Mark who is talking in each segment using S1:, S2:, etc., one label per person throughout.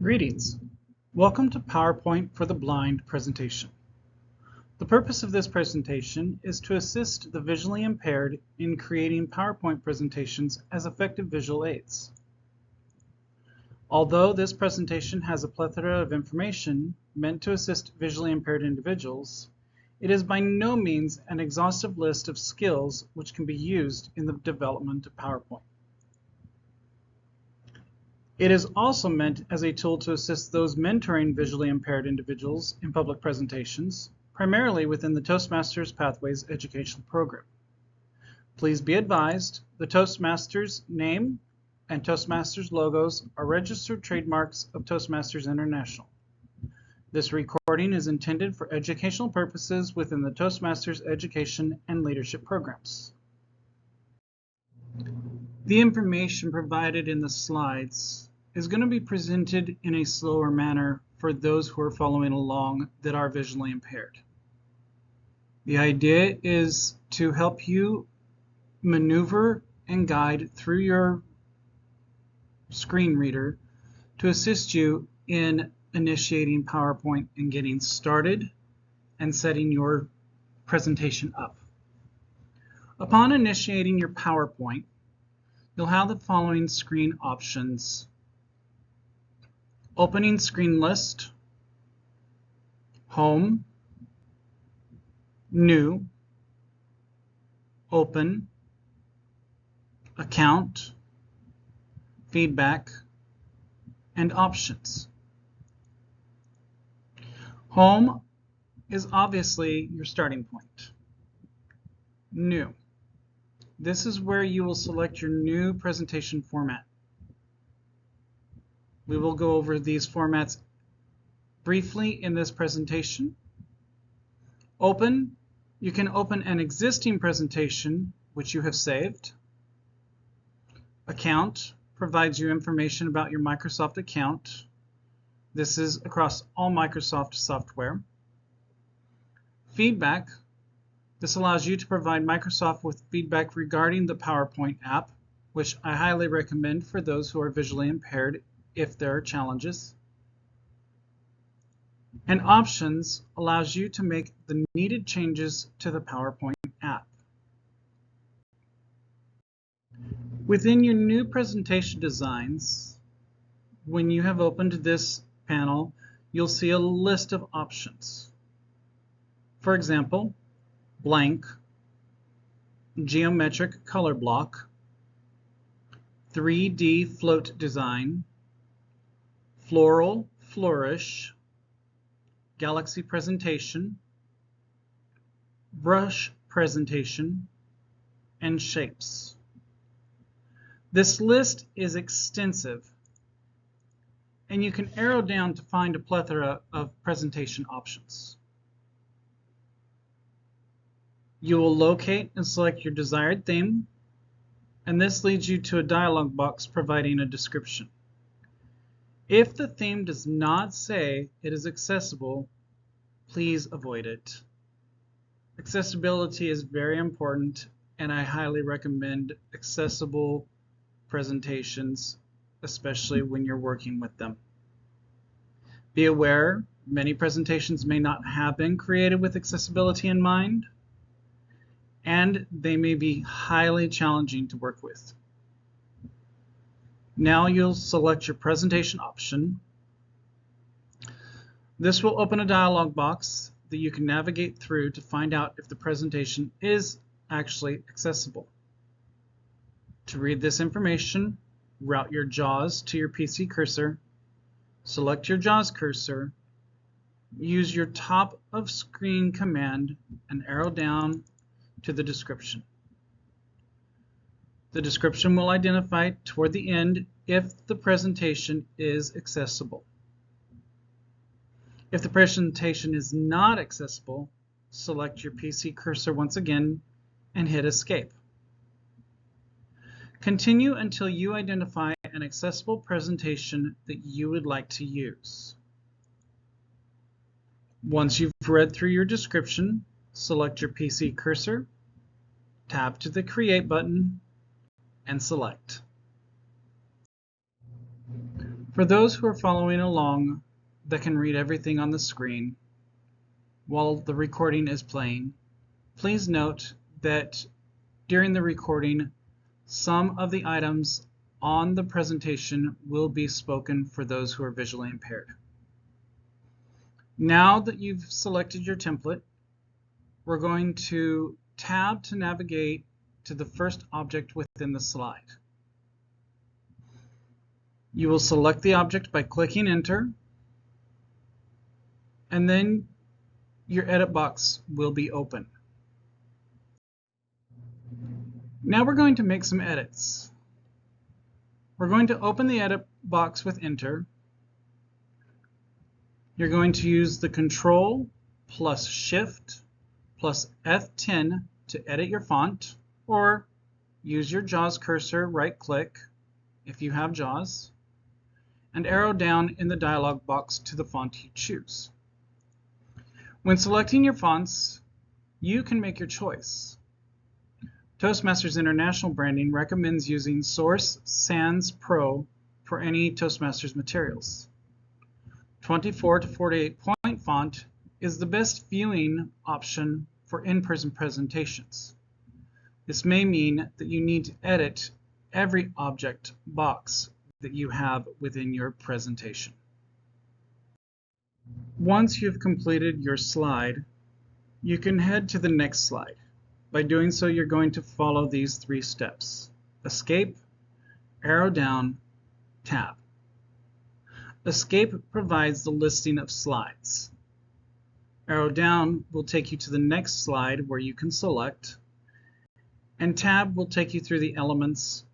S1: Greetings. Welcome to PowerPoint for the Blind presentation. The purpose of this presentation is to assist the visually impaired in creating PowerPoint presentations as effective visual aids. Although this presentation has a plethora of information meant to assist visually impaired individuals, it is by no means an exhaustive list of skills which can be used in the development of PowerPoint. It is also meant as a tool to assist those mentoring visually impaired individuals in public presentations, primarily within the Toastmasters Pathways educational program. Please be advised, the Toastmasters name and Toastmasters logos are registered trademarks of Toastmasters International. This recording is intended for educational purposes within the Toastmasters education and leadership programs. The information provided in the slides is going to be presented in a slower manner for those who are following along that are visually impaired. The idea is to help you maneuver and guide through your screen reader to assist you in initiating PowerPoint and getting started and setting your presentation up. Upon initiating your PowerPoint, you'll have the following screen options: opening screen list, home, new, open, account, feedback, and options. Home is obviously your starting point. New. This is where you will select your new presentation format. We will go over these formats briefly in this presentation. Open. You can open an existing presentation which you have saved. Account provides you information about your Microsoft account. This is across all Microsoft software. Feedback. This allows you to provide Microsoft with feedback regarding the PowerPoint app, which I highly recommend for those who are visually impaired if there are challenges. And options allows you to make the needed changes to the PowerPoint app. Within your new presentation designs, when you have opened this panel, you'll see a list of options. For example, blank, geometric color block, 3D float design, floral flourish, galaxy presentation, brush presentation, and shapes. This list is extensive, and you can arrow down to find a plethora of presentation options. You will locate and select your desired theme, and this leads you to a dialog box providing a description. If the theme does not say it is accessible, please avoid it. Accessibility is very important, and I highly recommend accessible presentations, especially when you're working with them. Be aware, many presentations may not have been created with accessibility in mind, and they may be highly challenging to work with. Now you'll select your presentation option. This will open a dialog box that you can navigate through to find out if the presentation is actually accessible. To read this information, route your JAWS to your PC cursor, select your JAWS cursor, use your top of screen command and arrow down to the description. The description will identify toward the end if the presentation is accessible. If the presentation is not accessible, select your PC cursor once again and hit Escape. Continue until you identify an accessible presentation that you would like to use. Once you've read through your description, select your PC cursor, tap to the Create button, and select. For those who are following along that can read everything on the screen while the recording is playing, please note that during the recording, some of the items on the presentation will be spoken for those who are visually impaired. Now that you've selected your template, we're going to tab to navigate to the first object within the slide. You will select the object by clicking Enter, and then your edit box will be open. Now we're going to make some edits. We're going to open the edit box with Enter. You're going to use the Control plus Shift plus F10 to edit your font, or use your JAWS cursor, right-click if you have JAWS, and arrow down in the dialog box to the font you choose. When selecting your fonts, you can make your choice. Toastmasters International Branding recommends using Source Sans Pro for any Toastmasters materials. 24 to 48 point font is the best viewing option for in-person presentations. This may mean that you need to edit every object box that you have within your presentation. Once you've completed your slide, you can head to the next slide. By doing so, you're going to follow these 3 steps: Escape, arrow down, tab. Escape provides the listing of slides. Arrow down will take you to the next slide where you can select, and tab will take you through the elements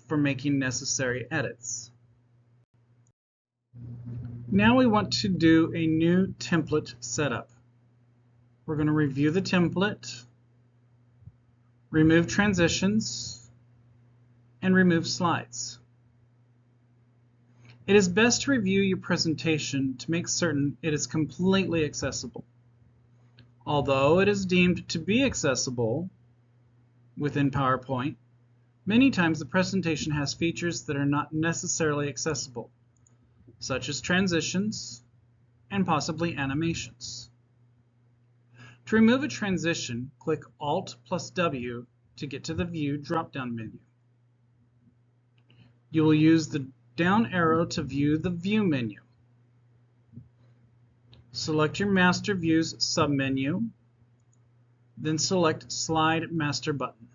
S1: for making necessary edits. Now we want to do a new template setup. We're going to review the template, remove transitions, and remove slides. It is best to review your presentation to make certain it is completely accessible. Although it is deemed to be accessible within PowerPoint, many times the presentation has features that are not necessarily accessible, such as transitions and possibly animations. To remove a transition, click Alt plus W to get to the View drop-down menu. You will use the down arrow to view the View menu. Select your Master Views submenu, then select Slide Master button.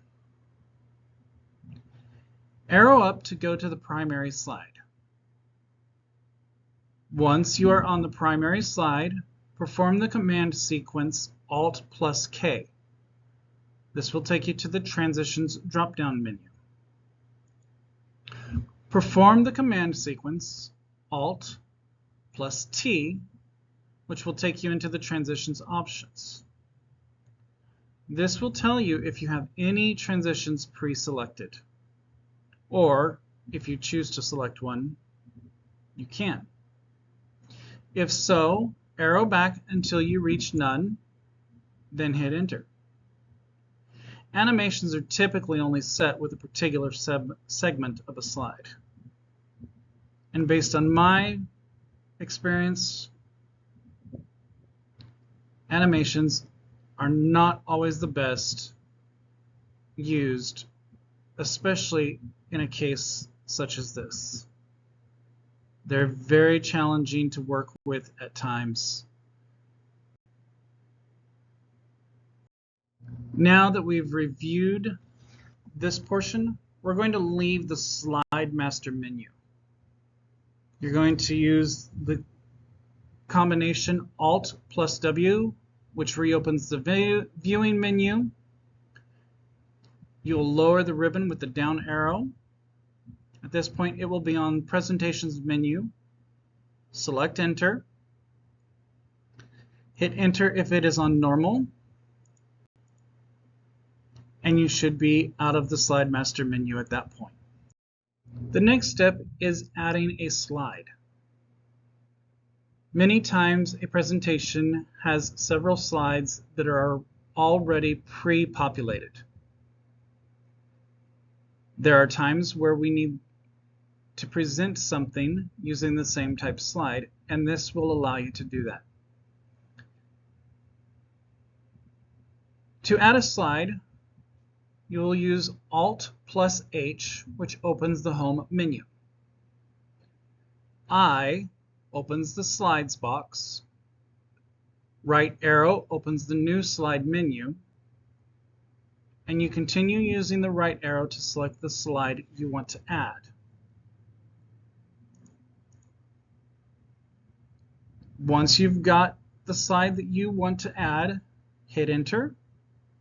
S1: Arrow up to go to the primary slide. Once you are on the primary slide, perform the command sequence Alt plus K. This will take you to the Transitions drop-down menu. Perform the command sequence Alt plus T, which will take you into the Transitions options. This will tell you if you have any transitions pre-selected, or if you choose to select one, you can. If so, arrow back until you reach none, then hit Enter. Animations are typically only set with a particular segment of a slide. And based on my experience, animations are not always the best used, especially in a case such as this. They're very challenging to work with at times. Now that we've reviewed this portion, we're going to leave the Slide Master menu. You're going to use the combination Alt plus W, which reopens the viewing menu. You'll lower the ribbon with the down arrow. At this point, it will be on Presentations menu. Select Enter. Hit Enter if it is on Normal. And you should be out of the Slide Master menu at that point. The next step is adding a slide. Many times a presentation has several slides that are already pre-populated. There are times where we need to present something using the same type slide, and this will allow you to do that. To add a slide, you will use Alt plus H, which opens the Home menu. I opens the Slides box. Right arrow opens the New Slide menu. And you continue using the right arrow to select the slide you want to add. Once you've got the slide that you want to add, hit Enter,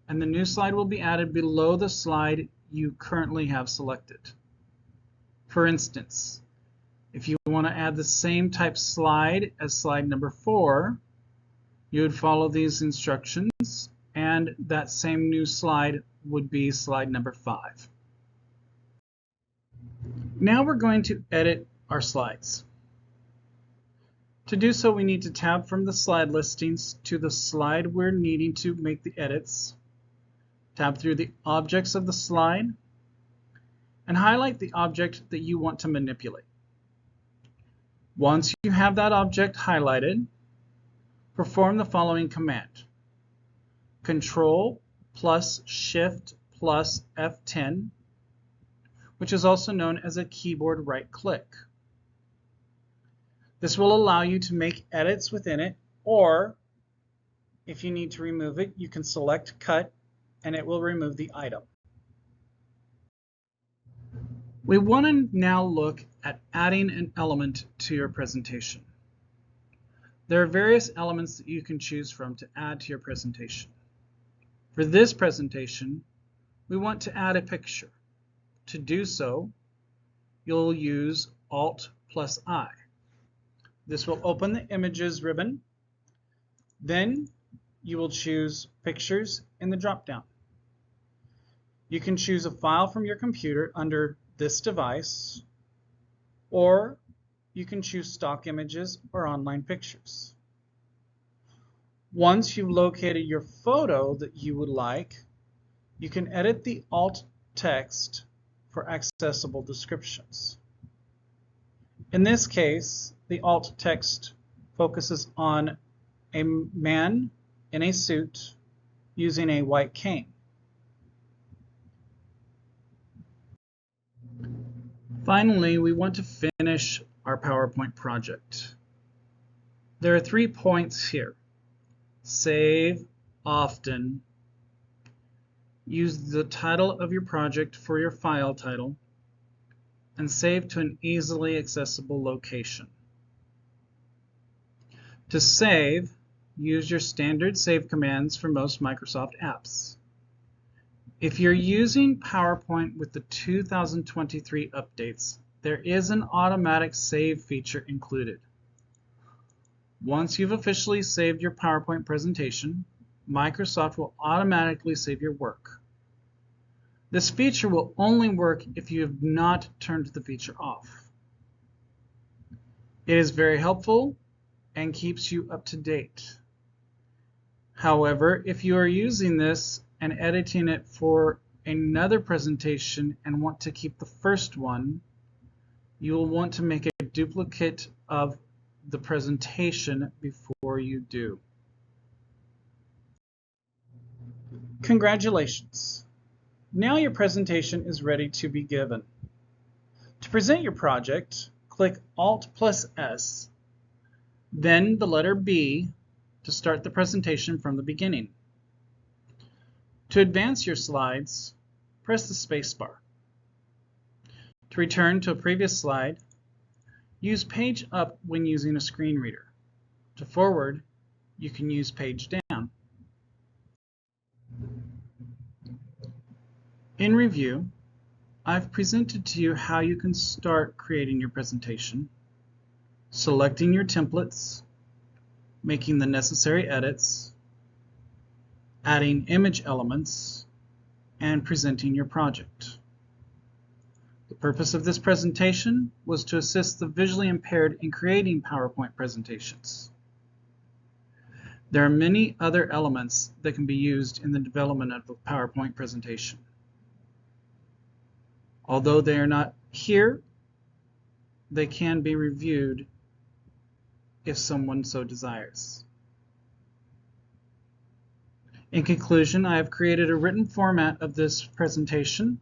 S1: and the new slide will be added below the slide you currently have selected. For instance, if you want to add the same type slide as slide number 4, you would follow these instructions, and that same new slide would be slide number 5. Now we're going to edit our slides. To do so, we need to tab from the slide listings to the slide we're needing to make the edits. Tab through the objects of the slide and highlight the object that you want to manipulate. Once you have that object highlighted, perform the following command. Control plus Shift plus F10, which is also known as a keyboard right click. This will allow you to make edits within it, or if you need to remove it, you can select Cut and it will remove the item. We want to now look at adding an element to your presentation. There are various elements that you can choose from to add to your presentation. For this presentation, we want to add a picture. To do so, you'll use Alt plus I. This will open the Images ribbon. Then you will choose Pictures in the drop-down. You can choose a file from your computer under this device, or you can choose stock images or online pictures. Once you've located your photo that you would like, you can edit the alt text for accessible descriptions. In this case, the alt text focuses on a man in a suit using a white cane. Finally, we want to finish our PowerPoint project. There are 3 points here. Save often. Use the title of your project for your file title, and save to an easily accessible location. To save, use your standard save commands for most Microsoft apps. If you're using PowerPoint with the 2023 updates, there is an automatic save feature included. Once you've officially saved your PowerPoint presentation, Microsoft will automatically save your work. This feature will only work if you have not turned the feature off. It is very helpful and keeps you up to date. However, if you are using this and editing it for another presentation and want to keep the first one, you will want to make a duplicate of the presentation before you do. Congratulations! Now your presentation is ready to be given. To present your project, click Alt plus S, then the letter B to start the presentation from the beginning. To advance your slides, press the space bar. To return to a previous slide, use Page Up when using a screen reader. To forward, you can use Page Down. In review, I've presented to you how you can start creating your presentation, selecting your templates, making the necessary edits, adding image elements, and presenting your project. The purpose of this presentation was to assist the visually impaired in creating PowerPoint presentations. There are many other elements that can be used in the development of a PowerPoint presentation. Although they are not here, they can be reviewed if someone so desires. In conclusion, I have created a written format of this presentation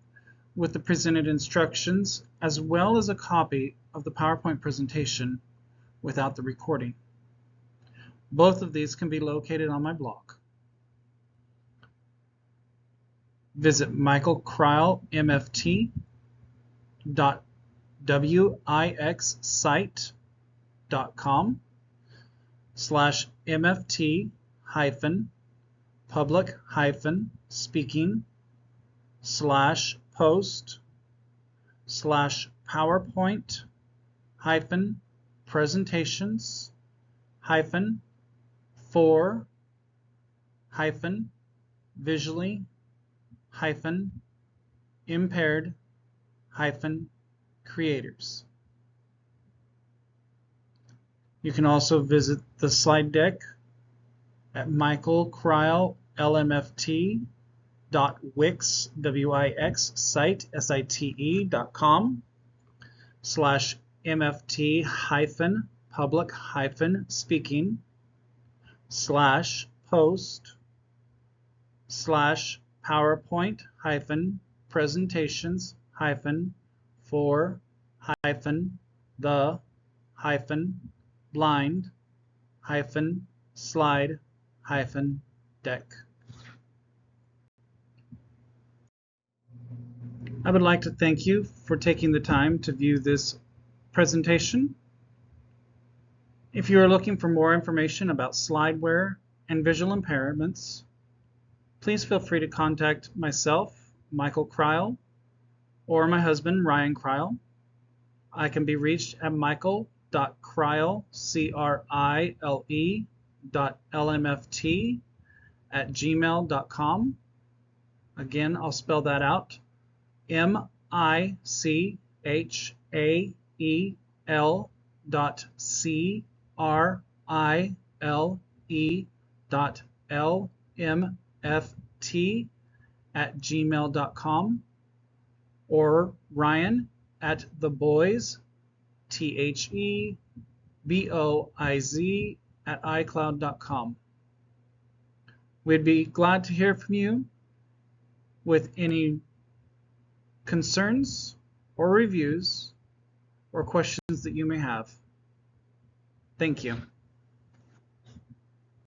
S1: with the presented instructions as well as a copy of the PowerPoint presentation without the recording. Both of these can be located on my blog. Visit michaelcrile.mft.wix.com/mft-for-visually-impaired-creators. You can also visit the slide deck at michaelcrile.mft.wix.com/PowerPoint-presentations-for-the-blind-slide-deck. I would like to thank you for taking the time to view this presentation. If you are looking for more information about slideware and visual impairments, please feel free to contact myself, Michael Crile, or my husband, Ryan Crile. I can be reached at michael.crile, crile.lmft@gmail.com. Again, I'll spell that out. michael.crile.lmft@gmail.com, or Ryan at theboys@icloud.com. We'd be glad to hear from you with any concerns or reviews or questions that you may have. Thank you.